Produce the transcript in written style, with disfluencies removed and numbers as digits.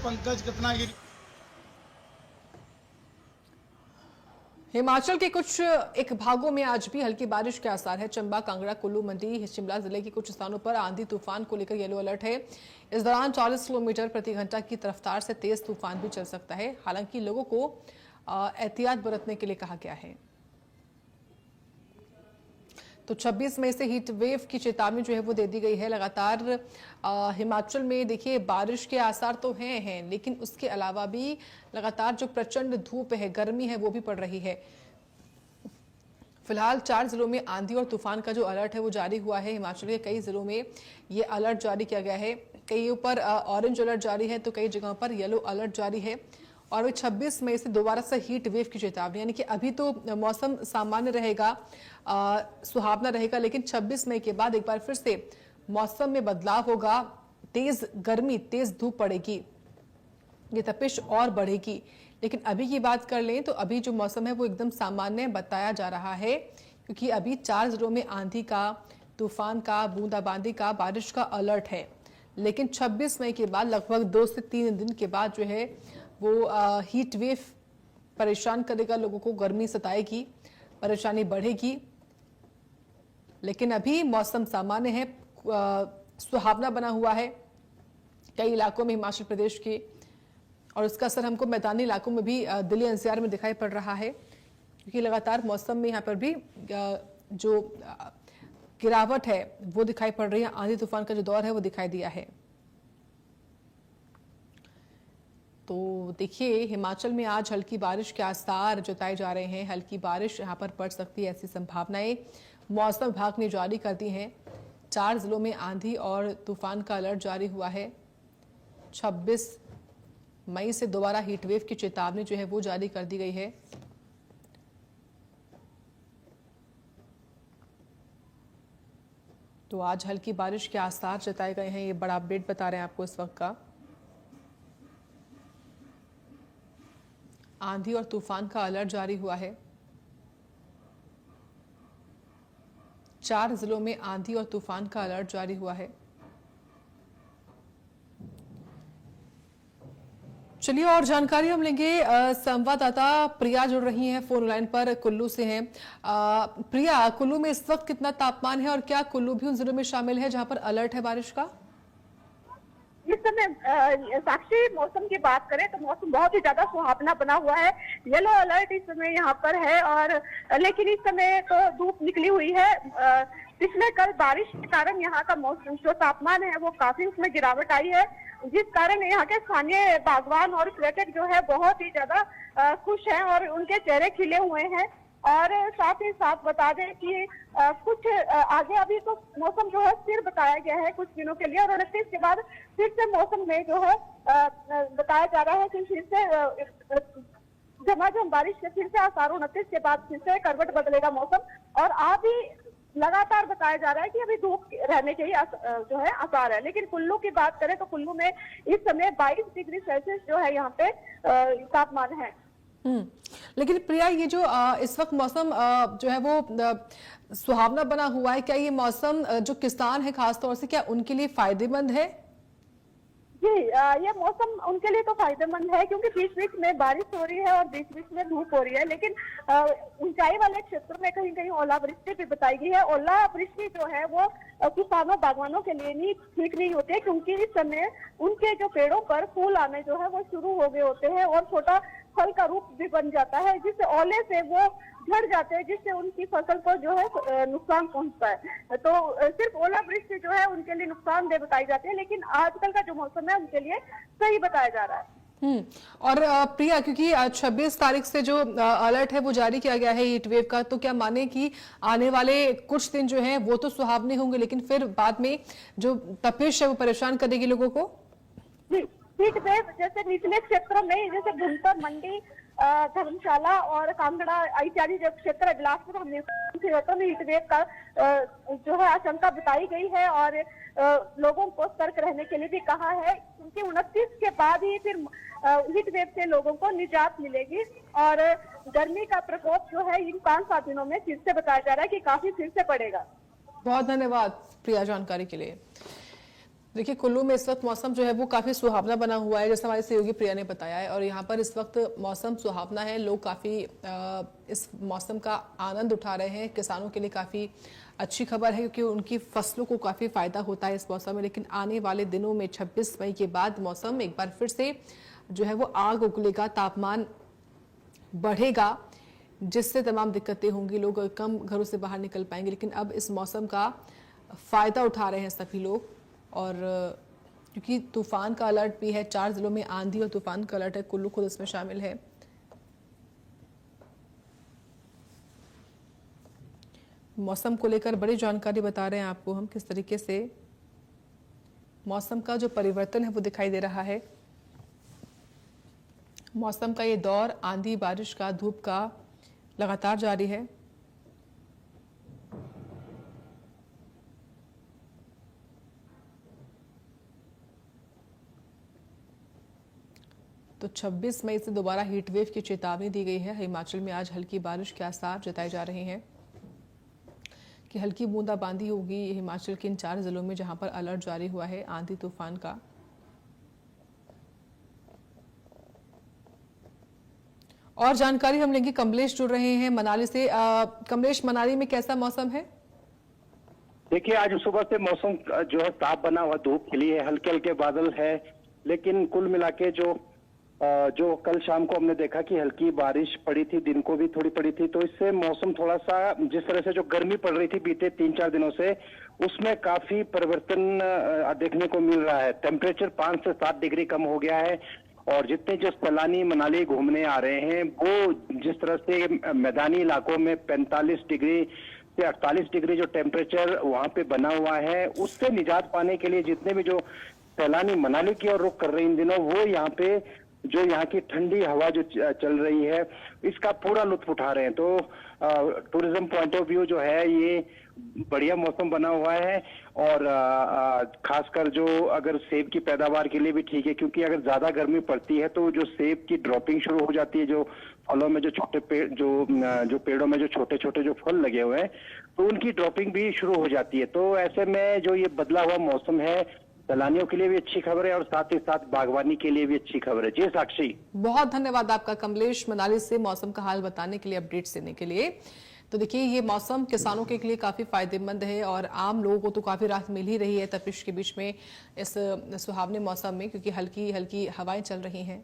पंकज कितना गिरी। हिमाचल के कुछ एक भागों में आज भी हल्की बारिश के आसार है। चंबा, कांगड़ा, कुल्लू, मंडी, शिमला जिले के कुछ स्थानों पर आंधी तूफान को लेकर येलो अलर्ट है। इस दौरान 40 किलोमीटर प्रति घंटा की रफ्तार से तेज तूफान भी चल सकता है। हालांकि लोगों को एहतियात बरतने के लिए कहा गया है। तो 26 मई से हीट वेव की चेतावनी जो है वो दे दी गई है। लगातार हिमाचल में देखिए बारिश के आसार तो हैं, लेकिन उसके अलावा भी लगातार जो प्रचंड धूप है, गर्मी है, वो भी पड़ रही है। फिलहाल 4 जिलों में आंधी और तूफान का जो अलर्ट है वो जारी हुआ है। हिमाचल के कई जिलों में ये अलर्ट जारी किया गया है। कई पर ऑरेंज अलर्ट जारी है तो कई जगहों पर येलो अलर्ट जारी है। और 26 मई से दोबारा से हीट वेव की चेतावनी, यानी कि अभी तो मौसम सामान्य रहेगा, सुहावना रहेगा, लेकिन 26 मई के बाद एक बार फिर से मौसम में बदलाव होगा। तेज गर्मी, तेज धूप पड़ेगी, ये तपिश और बढ़ेगी। लेकिन अभी की बात कर लें तो अभी जो मौसम है वो एकदम सामान्य बताया जा रहा है, क्योंकि अभी 4 जिलों में आंधी का, तूफान का, बूंदाबांदी का, बारिश का अलर्ट है। लेकिन 26 मई के बाद लगभग 2 से 3 दिन के बाद जो है वो हीट वेव परेशान करेगा लोगों को, गर्मी सताएगी, परेशानी बढ़ेगी। लेकिन अभी मौसम सामान्य है, सुहावना बना हुआ है कई इलाकों में हिमाचल प्रदेश के, और उसका असर हमको मैदानी इलाकों में भी दिल्ली एनसीआर में दिखाई पड़ रहा है, क्योंकि लगातार मौसम में यहाँ पर भी जो गिरावट है वो दिखाई पड़ रही है। आंधी तूफान का जो दौर है वो दिखाई दिया है। तो देखिए हिमाचल में आज हल्की बारिश के आसार जताए जा रहे हैं। हल्की बारिश यहाँ पर पड़ सकती है, ऐसी संभावनाएं मौसम विभाग ने जारी कर दी हैं। 4 जिलों में आंधी और तूफान का अलर्ट जारी हुआ है। 26 मई से दोबारा हीट वेव की चेतावनी जो है वो जारी कर दी गई है। तो आज हल्की बारिश के आसार जताए गए हैं। ये बड़ा अपडेट बता रहे हैं आपको इस वक्त का। आंधी और तूफान का अलर्ट जारी हुआ है। 4 जिलों में आंधी और तूफान का अलर्ट जारी हुआ है। चलिए और जानकारी हम लेंगे। संवाददाता प्रिया जुड़ रही हैं फोन लाइन पर, कुल्लू से हैं। प्रिया, कुल्लू में इस वक्त कितना तापमान है और क्या कुल्लू भी उन जिलों में शामिल है जहां पर अलर्ट है बारिश का? इस समय साक्षी मौसम की बात करें तो मौसम बहुत ही ज्यादा सुहावना बना हुआ है। येलो अलर्ट इस समय यहाँ पर है, और लेकिन इस समय तो धूप निकली हुई है। पिछले कल बारिश के कारण यहाँ का मौसम जो तापमान है वो काफी उसमें गिरावट आई है, जिस कारण यहाँ के स्थानीय बागवान और पर्यटक जो है बहुत ही ज्यादा खुश हैं और उनके चेहरे खिले हुए हैं। और साथ ही साथ बता दें कि कुछ आगे अभी तो मौसम जो है स्थिर बताया गया है कुछ दिनों के लिए, और 29 के बाद फिर से मौसम में जो है बताया जा रहा है कि फिर से झमाझम बारिश के फिर से आसार, 29 के बाद फिर से करवट बदलेगा मौसम। और अभी लगातार बताया जा रहा है कि अभी धूप रहने के ही जो है आसार है। लेकिन कुल्लू की बात करें तो कुल्लू में इस समय 22 डिग्री सेल्सियस जो है यहाँ पे तापमान है। लेकिन प्रिया, ये जो इस वक्त मौसम जो है वो सुहावना बना हुआ है, क्या ये मौसम जो किसान है खासतौर से, क्या उनके लिए फायदेमंद है? जी, ये मौसम उनके लिए तो फायदेमंद है, क्योंकि बीच बीच में बारिश हो रही है और बीच बीच में धूप हो रही है। लेकिन ऊंचाई वाले क्षेत्रों में कहीं कहीं ओलावृष्टि भी बताई गई है। ओलावृष्टि जो है वो किसानों बागवानों के लिए ठीक नहीं होती है, क्योंकि इस समय उनके जो पेड़ों पर फूल आने जो है वो शुरू हो गए होते हैं और छोटा फल का रूप भी बन जाता है, जिससे ओले से वो झड़ जाते हैं, जिससे उनकी फसल को जो है नुकसान पहुंचता है। तो सिर्फ ओलावृष्टि जो है उनके लिए नुकसानदेह बताई जाती है, लेकिन आजकल का जो मौसम है उनके लिए सही बताया जा रहा है। और प्रिया, क्योंकि 26 तारीख से जो अलर्ट है वो जारी किया गया है हीट वेव का, तो क्या माने कि आने वाले कुछ दिन जो हैं वो तो सुहावने होंगे, लेकिन फिर बाद में जो तपिश है वो परेशान करेगी लोगों को? हीट वेव जैसे निचले क्षेत्रों में, जैसे भुंतर, मंडी, धर्मशाला और कांगड़ा इत्यादि जो क्षेत्र है, बिलासपुर, क्षेत्रों में हीट वेव का जो है आशंका बताई गई है और लोगों को सतर्क रहने के लिए भी कहा है, क्योंकि 29 के बाद ही फिर हीट वेव से लोगों को निजात मिलेगी। और गर्मी का प्रकोप जो है इन 5-7 दिनों में फिर से बताया जा रहा है कि काफी फिर से पड़ेगा। बहुत धन्यवाद प्रिया जानकारी के लिए। देखिए, कुल्लू में इस वक्त मौसम जो है वो काफी सुहावना बना हुआ है, जैसे हमारी सहयोगी प्रिया ने बताया है। और यहाँ पर इस वक्त मौसम सुहावना है, लोग काफी इस मौसम का आनंद उठा रहे हैं। किसानों के लिए काफी अच्छी खबर है, क्योंकि उनकी फसलों को काफी फायदा होता है इस मौसम में। लेकिन आने वाले दिनों में 26 मई के बाद मौसम एक बार फिर से जो है वो आग उगलेगा, तापमान बढ़ेगा, जिससे तमाम दिक्कतें होंगी, लोग कम घरों से बाहर निकल पाएंगे। लेकिन अब इस मौसम का फायदा उठा रहे हैं सभी लोग। और क्योंकि तूफान का अलर्ट भी है, 4 जिलों में आंधी और तूफान का अलर्ट है, कुल्लू खुद इसमें शामिल है। मौसम को लेकर बड़ी जानकारी बता रहे हैं आपको हम, किस तरीके से मौसम का जो परिवर्तन है वो दिखाई दे रहा है। मौसम का ये दौर आंधी बारिश का, धूप का लगातार जारी है। तो 26 मई से दोबारा हीट वेव की चेतावनी दी गई है। हिमाचल में आज हल्की बारिश के आसार जताए जा रहे हैं कि हल्की बूंदाबांदी होगी हिमाचल के इन 4 जिलों में, जहां पर अलर्ट जारी हुआ है आंधी तूफान का। और जानकारी हम लेंगे, कमलेश जुड़ रहे हैं मनाली से। कमलेश, मनाली में कैसा मौसम है? देखिए, आज सुबह से मौसम जो है साफ बना हुआ, धूप खिली है, हल्के हल्के बादल है। लेकिन कुल मिला के जो कल शाम को हमने देखा कि हल्की बारिश पड़ी थी, दिन को भी थोड़ी पड़ी थी, तो इससे मौसम थोड़ा सा, जिस तरह से जो गर्मी पड़ रही थी बीते 3-4 दिनों से, उसमें काफी परिवर्तन देखने को मिल रहा है। टेम्परेचर 5 से 7 डिग्री कम हो गया है। और जितने जो सैलानी मनाली घूमने आ रहे हैं, वो जिस तरह से मैदानी इलाकों में 45 डिग्री से 48 डिग्री जो टेम्परेचर वहां पे बना हुआ है, उससे निजात पाने के लिए जितने भी जो सैलानी मनाली की ओर रुख कर रहे हैं इन दिनों, वो यहाँ पे जो यहाँ की ठंडी हवा जो चल रही है, इसका पूरा लुत्फ उठा रहे हैं। तो टूरिज्म पॉइंट ऑफ व्यू जो है, ये बढ़िया मौसम बना हुआ है। और खासकर जो अगर सेब की पैदावार के लिए भी ठीक है, क्योंकि अगर ज्यादा गर्मी पड़ती है तो जो सेब की ड्रॉपिंग शुरू हो जाती है, जो फलों में जो छोटे पेड़, जो पेड़ों में जो छोटे छोटे जो फल लगे हुए हैं, तो उनकी ड्रॉपिंग भी शुरू हो जाती है। तो ऐसे में जो ये बदला हुआ मौसम है, सैलानियों के लिए भी अच्छी खबर है और साथ ही साथ बागवानी के लिए भी अच्छी खबर है। जी साक्षी, बहुत धन्यवाद आपका कमलेश, मनाली से मौसम का हाल बताने के लिए, अपडेट्स देने के लिए। तो देखिए, ये मौसम किसानों के लिए काफी फायदेमंद है और आम लोगों को तो काफी राहत मिल ही रही है तपिश के बीच में, इस सुहावने मौसम में, क्योंकि हल्की हल्की हवाएं चल रही हैं।